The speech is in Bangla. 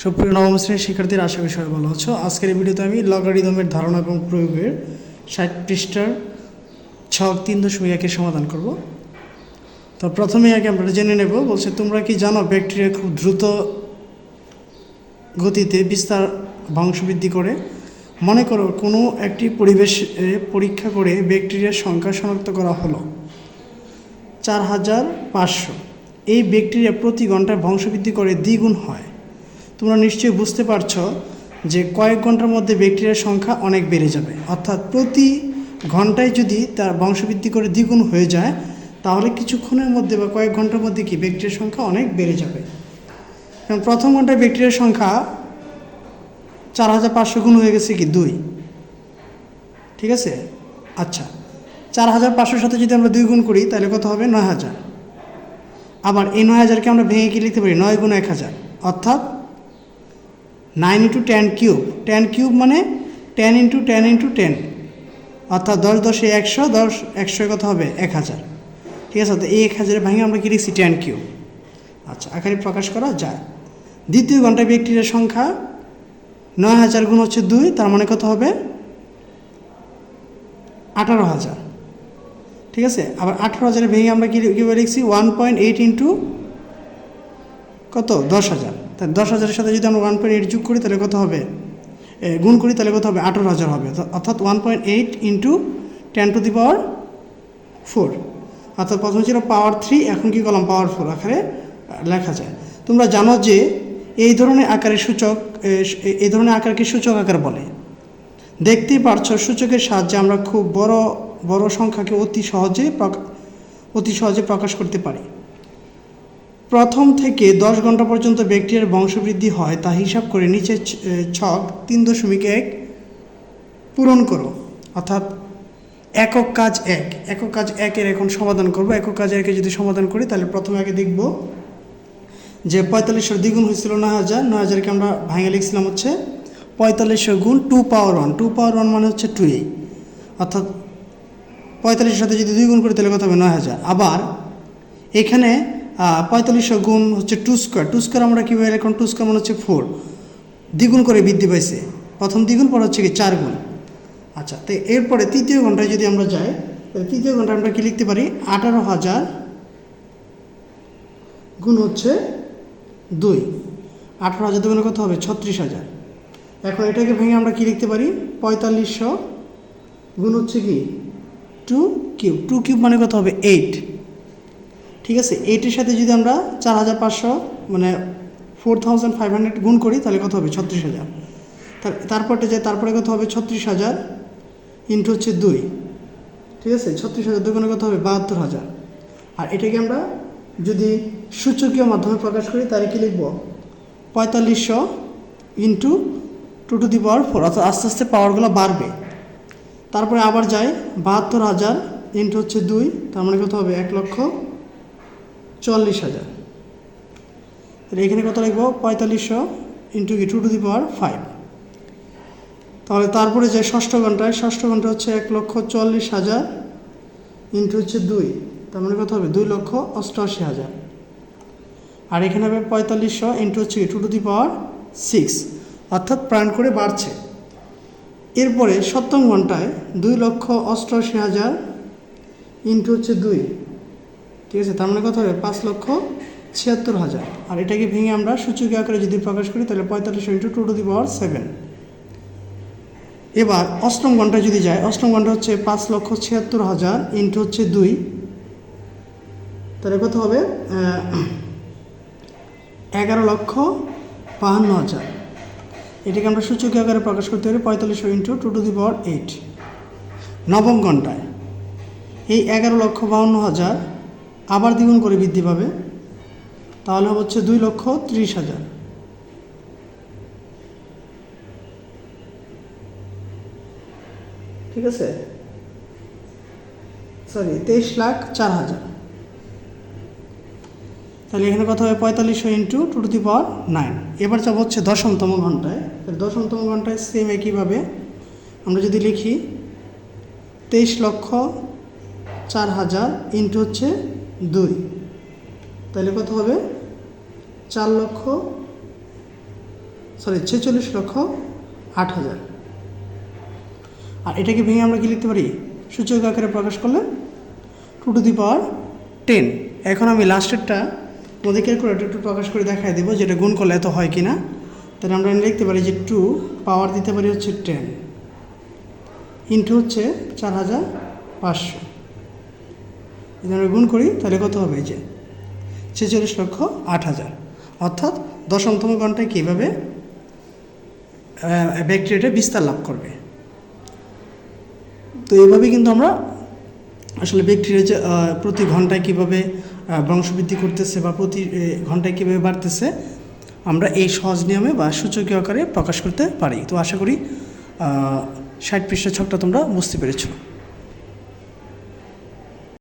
সুপ্রিয় নবম শ্রেণীর শিক্ষার্থীরা, আশা করি সবাই ভালো আছো। আজকের এই ভিডিওতে আমি লগারিদমের ধারণা এবং প্রয়োগের 60 পৃষ্ঠার ছক 3.1 সমাধান করব। তো প্রথমেই আগে আমরা জেনে নেব, বলছে তোমরা কি জানো ব্যাকটেরিয়া খুব দ্রুত গতিতে বিস্তার বংশবৃদ্ধি করে। মনে করো কোনো একটি পরিবেশে পরীক্ষা করে ব্যাকটেরিয়ার সংখ্যা শনাক্ত করা হলো 4500। এই ব্যাকটেরিয়া প্রতি ঘন্টায় বংশবৃদ্ধি করে দ্বিগুণ হয়। তোমরা নিশ্চয়ই বুঝতে পারছো যে কয়েক ঘন্টার মধ্যে ব্যাকটেরিয়ার সংখ্যা অনেক বেড়ে যাবে। অর্থাৎ প্রতি ঘন্টায় যদি তার বংশবৃদ্ধি করে দ্বিগুণ হয়ে যায়, তাহলে কিছুক্ষণের মধ্যে বা কয়েক ঘন্টার মধ্যে কি ব্যাকটেরিয়ার সংখ্যা অনেক বেড়ে যাবে। কারণ প্রথম ঘন্টায় ব্যাকটেরিয়ার সংখ্যা 4500 গুণ হয়ে গেছে কি 2। ঠিক আছে, আচ্ছা 4500-র সাথে যদি আমরা 2 গুণ করি তাহলে কত হবে? 9000। আবার এই 9000কে আমরা ভেঙে কি লিখতে পারি? 9 গুণ 1000, অর্থাৎ 9 × 10 কিউব। 10 কিউব মানে 10 × 10 × 10, অর্থাৎ 10 10 100, 10 100 কত হবে? 1000। ঠিক আছে, তো এই 1000 ভেঙে আমরা কি লিখছি? 10 কিউব। আচ্ছা, আকারে প্রকাশ করা যায়। দ্বিতীয় ঘন্টায় ব্যাকটেরিয়ার সংখ্যা 9000 গুণ হচ্ছে 2, তার মানে কত হবে? 18000। ঠিক আছে, আবার 18000 ভেঙে আমরা কীভাবে লিখছি? 1.8 × কত? 10000। তাই 10000-এর সাথে যদি আমরা 1.8 যোগ করি তাহলে কত হবে? গুণ করি তাহলে কত হবে? 18000 হবে। অর্থাৎ 1.8 × 10⁴। অর্থাৎ প্রথমে ছিল পাওয়ার 3, এখন কি করলাম? পাওয়ার 4 আকারে লেখা যায়। তোমরা জানো যে এই ধরনের আকারের সূচক, এই ধরনের আকারকে সূচক আকার বলে। দেখতেই পারছো সূচকের সাহায্যে আমরা খুব বড় বড় সংখ্যাকে অতি সহজে প্রকাশ করতে পারি। প্রথম থেকে 10 ঘন্টা পর্যন্ত ব্যাকটেরিয়ার বংশবৃদ্ধি হয় তা হিসাব করে নিচের ছক 3.1 পূরণ করো। অর্থাৎ একক কাজ 1 এর এখন সমাধান করব। একক কাজ 1 যদি সমাধান করি তাহলে প্রথমে আগে দেখব যে 4500 দ্বিগুণ হয়েছিল 9000। 9000কে আমরা ভাঙে লিখছিলাম হচ্ছে 4500 গুণ 2 পাওয়ার 1। 2 পাওয়ার 1 মানে হচ্ছে 2a, অর্থাৎ 45-এর সাথে যদি 2 গুণ করি তাহলে কত হবে? 9000। আবার এখানে 4500 গুণ হচ্ছে 2 স্কোয়ার। 2 স্কোয়ার আমরা কীভাবে লিখলাম? 2 স্কোয়ার মানে হচ্ছে 4, দ্বিগুণ করে বৃদ্ধি পাইছে। প্রথম দ্বিগুণ, পর হচ্ছে কি 4 গুণ। আচ্ছা, তো এরপরে তৃতীয় ঘন্টায় যদি আমরা যাই তাহলে তৃতীয় ঘন্টায় আমরা কি লিখতে পারি? 18000 গুণ হচ্ছে 2। 18000 দুগুণে কত হবে? 36000। এখন এটাকে ভেঙে আমরা কি লিখতে পারি? 4500 গুণ হচ্ছে কি 2 কিউব। 2 কিউব মানে কত হবে? 8। ঠিক আছে, 8-এর সাথে যদি আমরা 4500 মানে 4500 গুণ করি তাহলে কত হবে? 36000। তারপরে যাই, তারপরে কত হবে? 36000 ইন্টু হচ্ছে 2। ঠিক আছে, 36000 দুগুণে কত হবে? 72000। আর এটাকে আমরা যদি সূচকীয় মাধ্যমে প্রকাশ করি তাহলে কি লিখব? 4500 ইন্টু 2⁴, অর্থাৎ আস্তে আস্তে পাওয়ারগুলো বাড়বে। তারপরে আবার যাই, 72000 ইন্টু হচ্ছে 2, তার মানে কত হবে? 1,40,000। তাহলে এখানে কত লিখব? 4500 ইন্টু কি 2⁵। তাহলে তারপরে যাই ষষ্ঠ ঘন্টায়। ষষ্ঠ ঘন্টা হচ্ছে 1,40,000 ইন্টু হচ্ছে 2, তার মানে কত হবে? 2,88,000। আর এখানে হবে 4500 ইন্টু হচ্ছে 2⁶, অর্থাৎ প্রাণ করে বাড়ছে। এরপরে সপ্তম ঘন্টায় 2,88,000 ইন্টু হচ্ছে 2, ঠিক আছে, তার মানে কত হবে? 5,76,000। আর এটাকে ভেঙে আমরা সূচকীয় আকারে যদি প্রকাশ করি তাহলে 4500 ইন্টু 2⁷। এবার অষ্টম ঘন্টায় যদি যায়, অষ্টম ঘন্টা হচ্ছে 5,76,000 ইন্টু হচ্ছে 2, তাহলে কত হবে? 11,52,000। এটাকে আমরা সূচকীয় আকারে প্রকাশ করতে পারি 4500 ইন্টু 2⁸। নবম ঘন্টায় এই 11,52,000 আবার দ্বিগুণ করে বৃদ্ধি পাবে, তাহলে হচ্ছে 2,30,000। ঠিক আছে, সরি 23,04,000। তাহলে এখানে কত হবে? 4500 ইন্টু 2⁹। এবার যাব হচ্ছে দশমতম ঘন্টায়। দশমতম ঘন্টায় সেম একইভাবে আমরা যদি লিখি 23,04,000 ইন্টু হচ্ছে 2, তাহলে কত হবে? 4,00,000 46,08,000। আর এটাকে ভেঙে আমরা কি লিখতে পারি? সূচক আকারে প্রকাশ করলে 2^10। এখন আমি লাস্টেরটা আমাদের ক্যালকুলেটর একটু প্রকাশ করে দেখাই দেবো যেটা গুণ করলে এত হয় কিনা। তাহলে আমরা লিখতে পারি যে 2 পাওয়ার দিতে পারি হচ্ছে 10 ইন্টু হচ্ছে 4,500। যদি আমরা গুণ করি তাহলে কত হবে? যে 46,08,000। অর্থাৎ দশমতম ঘন্টায় কীভাবে ব্যাকটেরিয়াটা বিস্তার লাভ করবে। তো এইভাবে কিন্তু আমরা আসলে ব্যাকটেরিয়া যে প্রতি ঘন্টায় কীভাবে বংশবৃদ্ধি করতেছে বা প্রতি ঘন্টায় কীভাবে বাড়তেছে আমরা এই সহজ নিয়মে বা সূচকীয় আকারে প্রকাশ করতে পারি। তো আশা করি 60 পৃষ্ঠা ছকটা তোমরা বুঝতে পেরেছো।